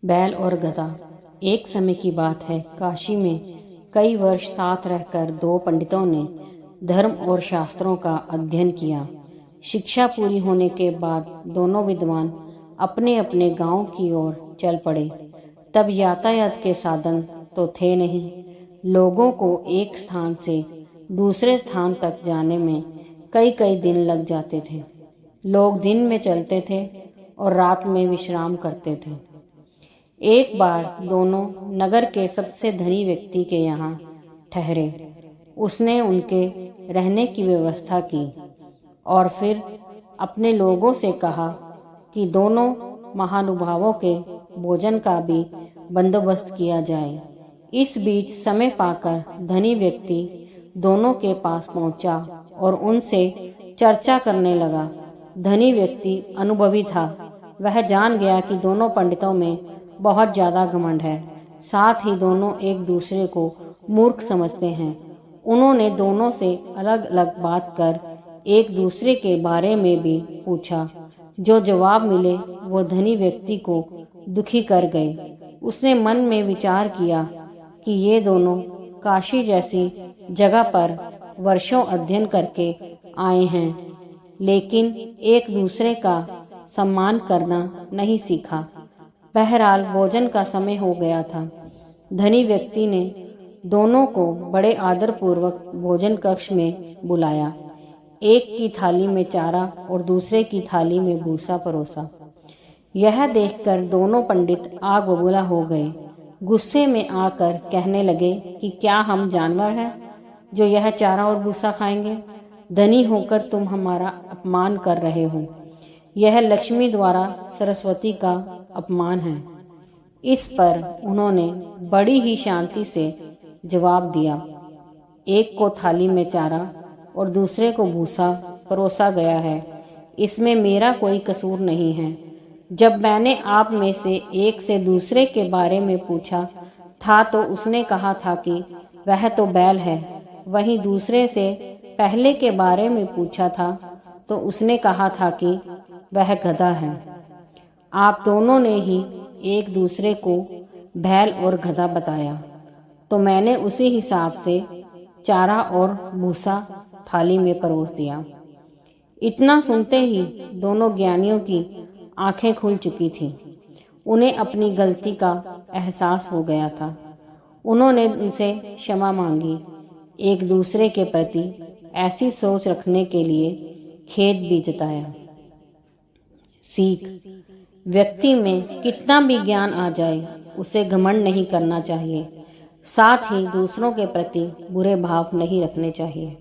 बैल और गधा। एक समय की बात है, काशी में कई वर्ष साथ रहकर दो पंडितों ने धर्म और शास्त्रों का अध्ययन किया। शिक्षा पूरी होने के बाद दोनों विद्वान अपने अपने गांव की ओर चल पड़े। तब यातायात के साधन तो थे नहीं। लोगों को एक स्थान से दूसरे स्थान तक जाने में कई कई दिन लग जाते थे। लोग दिन में चलते थे और रात में विश्राम करते थे। एक बार दोनों नगर के सबसे धनी व्यक्ति के यहाँ ठहरे। उसने उनके रहने की व्यवस्था की और फिर अपने लोगों से कहा कि दोनों महानुभावों के भोजन का भी बंदोबस्त किया जाए। इस बीच समय पाकर धनी व्यक्ति दोनों के पास पहुंचा और उनसे चर्चा करने लगा। धनी व्यक्ति अनुभवी था। वह जान गया कि दोनों पंडितों में बहुत ज्यादा घमंड है, साथ ही दोनों एक दूसरे को मूर्ख समझते हैं। उन्होंने दोनों से अलग अलग बात कर एक दूसरे के बारे में भी पूछा। जो जवाब मिले वो धनी व्यक्ति को दुखी कर गए। उसने मन में विचार किया कि ये दोनों काशी जैसी जगह पर वर्षों अध्ययन करके आए हैं, लेकिन एक दूसरे का सम्मान करना नहीं सीखा। बहरहाल भोजन का समय हो गया था। धनी व्यक्ति ने दोनों को बड़े आदर पूर्वक भोजन कक्ष में बुलाया। एक की थाली में चारा और दूसरे की थाली में भूसा परोसा। यह देखकर दोनों पंडित आग बबूला हो गए। गुस्से में आकर कहने लगे कि क्या हम जानवर हैं जो यह चारा और भूसा खाएंगे? धनी होकर तुम हमारा अपमान कर रहे हो। यह लक्ष्मी द्वारा सरस्वती का अपमान है। इस पर उन्होंने बड़ी ही शांति से जवाब दिया। एक को थाली में चारा और दूसरे को भूसा परोसा गया है। इसमें मेरा कोई कसूर नहीं है। जब मैंने आप में से एक से दूसरे के बारे में पूछा था तो उसने कहा था कि वह तो बैल है। वहीं दूसरे से पहले के बारे में पूछा था तो उसने कहा था कि वह गधा है। आप दोनों ने ही एक दूसरे को बैल और गधा बताया, तो मैंने उसी हिसाब से चारा और भूसा थाली में परोस दिया। इतना सुनते ही दोनों ज्ञानियों की आंखें खुल चुकी थीं। उन्हें अपनी गलती का एहसास हो गया था। उन्होंने उनसे क्षमा मांगी। एक दूसरे के प्रति ऐसी सोच रखने के लिए खेद भी जताया। सीख: व्यक्ति में कितना भी ज्ञान आ जाए, उसे घमंड नहीं करना चाहिए। साथ ही दूसरों के प्रति बुरे भाव नहीं रखने चाहिए।